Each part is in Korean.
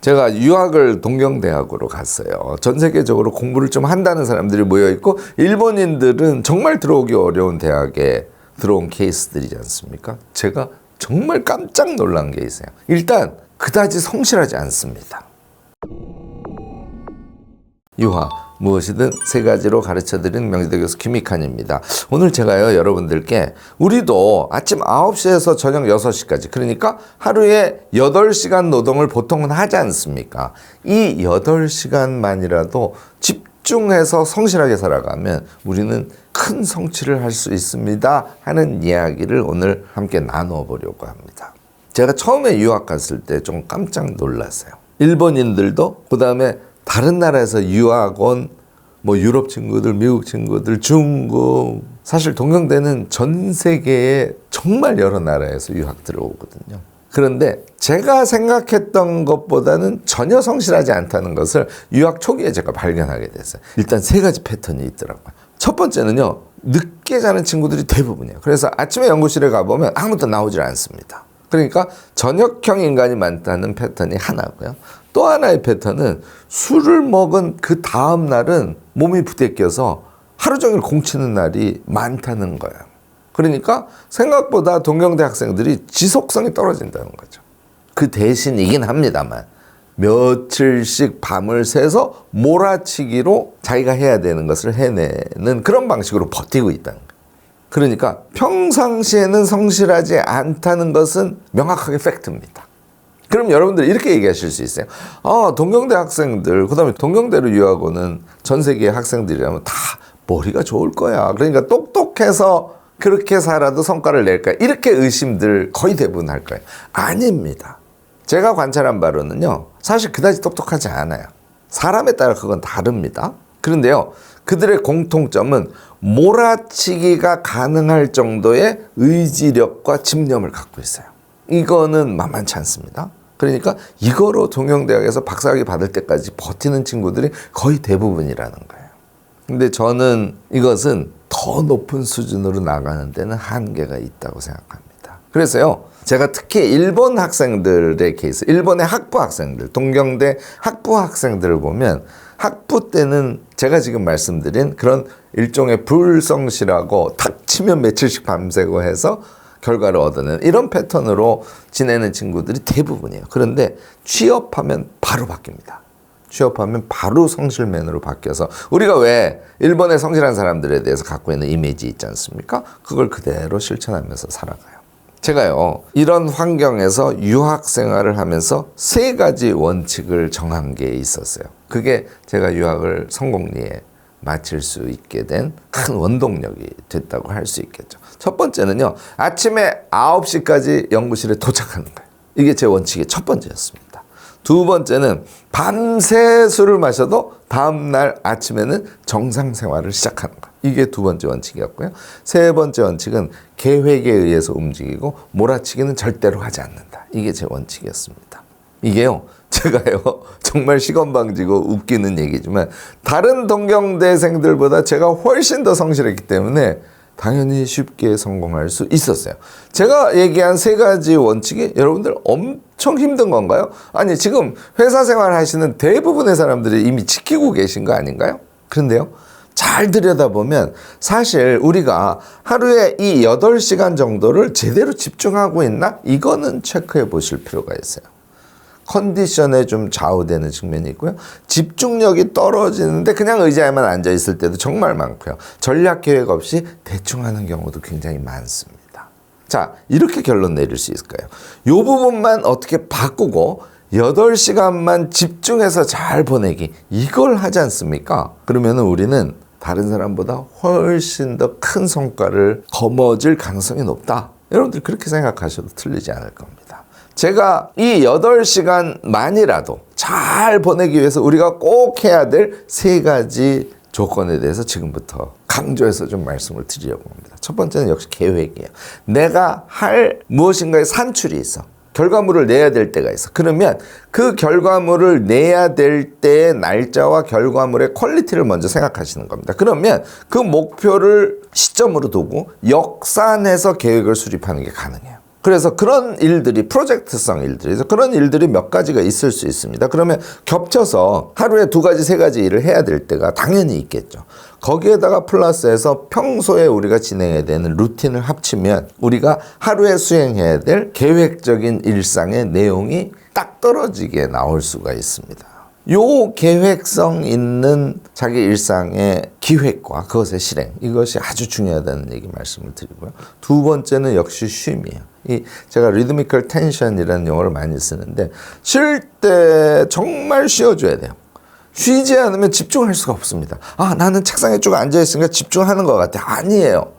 제가 유학을 동경대학으로 갔어요. 전 세계적으로 공부를 좀 한다는 사람들이 모여있고 일본인들은 정말 들어오기 어려운 대학에 들어온 케이스들이지 않습니까? 제가 정말 깜짝 놀란 게 있어요. 일단 그다지 성실하지 않습니다. 유학 무엇이든 세 가지로 가르쳐드리는 명지대 교수 김익환입니다. 오늘 제가요 여러분들께 우리도 아침 9시에서 저녁 6시까지 그러니까 하루에 8시간 노동을 보통은 하지 않습니까? 이 8시간만이라도 집중해서 성실하게 살아가면 우리는 큰 성취를 할 수 있습니다 하는 이야기를 오늘 함께 나눠보려고 합니다. 제가 처음에 유학 갔을 때 좀 깜짝 놀랐어요. 일본인들도 그 다음에 다른 나라에서 유학 온 뭐 유럽 친구들, 미국 친구들, 중국 사실 동경대는 전 세계에 정말 여러 나라에서 유학 들어오거든요. 그런데 제가 생각했던 것보다는 전혀 성실하지 않다는 것을 유학 초기에 제가 발견하게 됐어요. 일단 세 가지 패턴이 있더라고요. 첫 번째는요. 늦게 자는 친구들이 대부분이에요. 그래서 아침에 연구실에 가보면 아무도 나오질 않습니다. 그러니까 저녁형 인간이 많다는 패턴이 하나고요. 또 하나의 패턴은 술을 먹은 그 다음 날은 몸이 부대껴서 하루 종일 공치는 날이 많다는 거예요. 그러니까 생각보다 동경대 학생들이 지속성이 떨어진다는 거죠. 그 대신이긴 합니다만 며칠씩 밤을 새서 몰아치기로 자기가 해야 되는 것을 해내는 그런 방식으로 버티고 있다는 거예요. 그러니까 평상시에는 성실하지 않다는 것은 명확하게 팩트입니다. 그럼 여러분들 이렇게 얘기하실 수 있어요. 동경대 학생들, 그 다음에 동경대로 유학 오는 전 세계의 학생들이라면 다 머리가 좋을 거야. 그러니까 똑똑해서 그렇게 살아도 성과를 낼까? 이렇게 의심들 거의 대부분 할 거예요. 아닙니다. 제가 관찰한 바로는요. 사실 그다지 똑똑하지 않아요. 사람에 따라 그건 다릅니다. 그런데요. 그들의 공통점은 몰아치기가 가능할 정도의 의지력과 집념을 갖고 있어요. 이거는 만만치 않습니다. 그러니까 이거로 동경대학에서 박사학위 받을 때까지 버티는 친구들이 거의 대부분이라는 거예요. 근데 저는 이것은 더 높은 수준으로 나가는 데는 한계가 있다고 생각합니다. 그래서요. 제가 특히 일본 학생들의 케이스, 일본의 학부 학생들, 동경대 학부 학생들을 보면 학부 때는 제가 지금 말씀드린 그런 일종의 불성실하고 탁 치면 며칠씩 밤새고 해서 결과를 얻어내는 이런 패턴으로 지내는 친구들이 대부분이에요. 그런데 취업하면 바로 바뀝니다. 취업하면 바로 성실맨으로 바뀌어서 우리가 왜 일본의 성실한 사람들에 대해서 갖고 있는 이미지 있지 않습니까? 그걸 그대로 실천하면서 살아가요. 제가요 이런 환경에서 유학 생활을 하면서 세 가지 원칙을 정한 게 있었어요. 그게 제가 유학을 성공리에 마칠 수 있게 된 큰 원동력이 됐다고 할 수 있겠죠. 첫 번째는요. 아침에 9시까지 연구실에 도착하는 거예요. 이게 제 원칙의 첫 번째였습니다. 두 번째는 밤새 술을 마셔도 다음날 아침에는 정상 생활을 시작하는 거예요. 이게 두 번째 원칙이었고요. 세 번째 원칙은 계획에 의해서 움직이고 몰아치기는 절대로 하지 않는다. 이게 제 원칙이었습니다. 이게요. 제가요 정말 시건방지고 웃기는 얘기지만 다른 동경대생들보다 제가 훨씬 더 성실했기 때문에 당연히 쉽게 성공할 수 있었어요. 제가 얘기한 세 가지 원칙이 여러분들 엄청 힘든 건가요? 아니 지금 회사 생활 하시는 대부분의 사람들이 이미 지키고 계신 거 아닌가요? 그런데요. 잘 들여다보면 사실 우리가 하루에 이 8시간 정도를 제대로 집중하고 있나? 이거는 체크해 보실 필요가 있어요. 컨디션에 좀 좌우되는 측면이 있고요. 집중력이 떨어지는데 그냥 의자에만 앉아 있을 때도 정말 많고요. 전략 계획 없이 대충 하는 경우도 굉장히 많습니다. 자, 이렇게 결론 내릴 수 있을까요? 이 부분만 어떻게 바꾸고 8시간만 집중해서 잘 보내기 이걸 하지 않습니까? 그러면 우리는 다른 사람보다 훨씬 더 큰 성과를 거머쥘 가능성이 높다. 여러분들 그렇게 생각하셔도 틀리지 않을 겁니다. 제가 이 8시간만이라도 잘 보내기 위해서 우리가 꼭 해야 될 세 가지 조건에 대해서 지금부터 강조해서 좀 말씀을 드리려고 합니다. 첫 번째는 역시 계획이에요. 내가 할 무엇인가의 산출이 있어. 결과물을 내야 될 때가 있어. 그러면 그 결과물을 내야 될 때의 날짜와 결과물의 퀄리티를 먼저 생각하시는 겁니다. 그러면 그 목표를 시점으로 두고 역산해서 계획을 수립하는 게 가능해요. 그래서 그런 일들이 프로젝트성 일들이 그래서 그런 일들이 몇 가지가 있을 수 있습니다. 그러면 겹쳐서 하루에 2가지 3가지 일을 해야 될 때가 당연히 있겠죠. 거기에다가 플러스해서 평소에 우리가 진행해야 되는 루틴을 합치면 우리가 하루에 수행해야 될 계획적인 일상의 내용이 딱 떨어지게 나올 수가 있습니다. 요 계획성 있는 자기 일상의 기획과 그것의 실행, 이것이 아주 중요하다는 얘기 말씀을 드리고요. 2번째는 역시 쉼이에요. 제가 리드미컬 텐션이라는 용어를 많이 쓰는데 쉴 때 정말 쉬어줘야 돼요. 쉬지 않으면 집중할 수가 없습니다. 나는 책상에 쭉 앉아있으니까 집중하는 것 같아. 아니에요.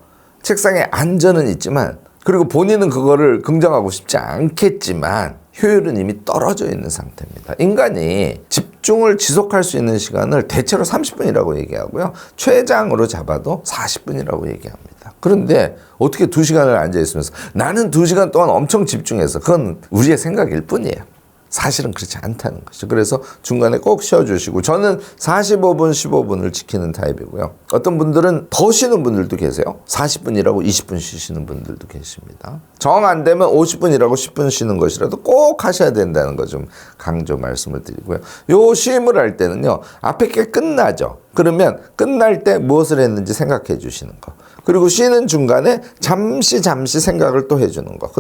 책상에 앉아는 있지만, 그리고 본인은 그거를 긍정하고 싶지 않겠지만 효율은 이미 떨어져 있는 상태입니다. 인간이 집중을 지속할 수 있는 시간을 대체로 30분이라고 얘기하고요. 최장으로 잡아도 40분이라고 얘기합니다. 그런데 어떻게 2시간을 앉아있으면서 나는 2시간 동안 엄청 집중해서, 그건 우리의 생각일 뿐이에요. 사실은 그렇지 않다는 거죠. 그래서 중간에 꼭 쉬어주시고, 저는 45분, 15분을 지키는 타입이고요. 어떤 분들은 더 쉬는 분들도 계세요. 40분이라고 20분 쉬시는 분들도 계십니다. 정 안 되면 50분이라고 10분 쉬는 것이라도 꼭 하셔야 된다는 거 좀 강조 말씀을 드리고요. 요 쉼을 할 때는요, 앞에 게 끝나죠. 그러면 끝날 때 무엇을 했는지 생각해 주시는 거. 그리고 쉬는 중간에 잠시 생각을 또 해주는 거.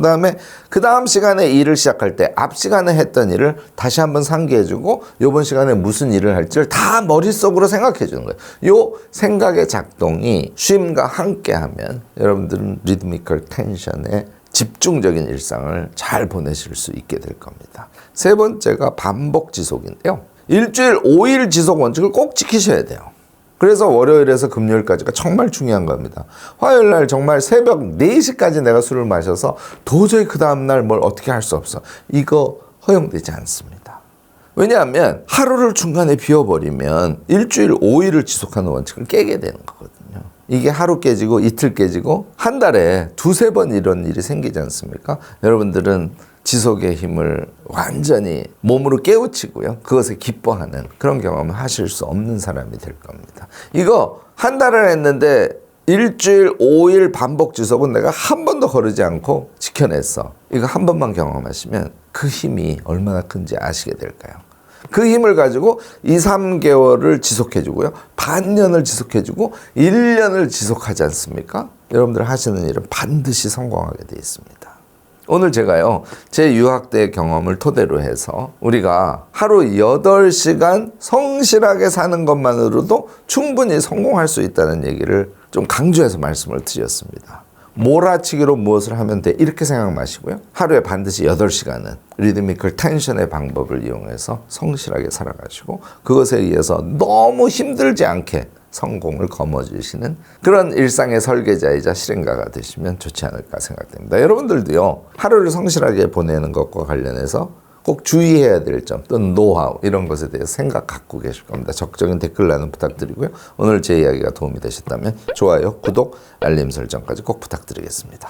그 다음 시간에 일을 시작할 때 앞 시간에 했던 일을 다시 한번 상기해주고, 요번 시간에 무슨 일을 할지를 다 머릿속으로 생각해주는 거예요. 요 생각의 작동이 쉼과 함께하면 여러분들은 리드미컬 텐션의 집중적인 일상을 잘 보내실 수 있게 될 겁니다. 3번째가 반복 지속인데요. 일주일 5일 지속 원칙을 꼭 지키셔야 돼요. 그래서 월요일에서 금요일까지가 정말 중요한 겁니다. 화요일 날 정말 새벽 4시까지 내가 술을 마셔서 도저히 그 다음날 뭘 어떻게 할 수 없어. 이거 허용되지 않습니다. 왜냐하면 하루를 중간에 비워버리면 일주일 5일을 지속하는 원칙을 깨게 되는 거거든요. 이게 하루 깨지고 이틀 깨지고 한 달에 2-3번 이런 일이 생기지 않습니까? 여러분들은 지속의 힘을 완전히 몸으로 깨우치고요. 그것에 기뻐하는 그런 경험을 하실 수 없는 사람이 될 겁니다. 이거 한 달을 했는데 일주일 5일 반복 지속은 내가 한 번도 거르지 않고 지켜냈어. 이거 한 번만 경험하시면 그 힘이 얼마나 큰지 아시게 될까요? 그 힘을 가지고 2-3개월을 지속해주고요. 반년을 지속해주고 1년을 지속하지 않습니까? 여러분들 하시는 일은 반드시 성공하게 되어 있습니다. 오늘 제가요, 제 유학 때 경험을 토대로 해서 우리가 하루 8시간 성실하게 사는 것만으로도 충분히 성공할 수 있다는 얘기를 좀 강조해서 말씀을 드렸습니다. 몰아치기로 무엇을 하면 돼, 이렇게 생각 마시고요. 하루에 반드시 8시간은 리드미컬 텐션의 방법을 이용해서 성실하게 살아가시고, 그것에 의해서 너무 힘들지 않게 성공을 거머쥐시는 그런 일상의 설계자이자 실행가가 되시면 좋지 않을까 생각됩니다. 여러분들도요, 하루를 성실하게 보내는 것과 관련해서 꼭 주의해야 될 점 또는 노하우, 이런 것에 대해서 생각 갖고 계실 겁니다. 적극적인 댓글 나눔 부탁드리고요. 오늘 제 이야기가 도움이 되셨다면 좋아요, 구독, 알림 설정까지 꼭 부탁드리겠습니다.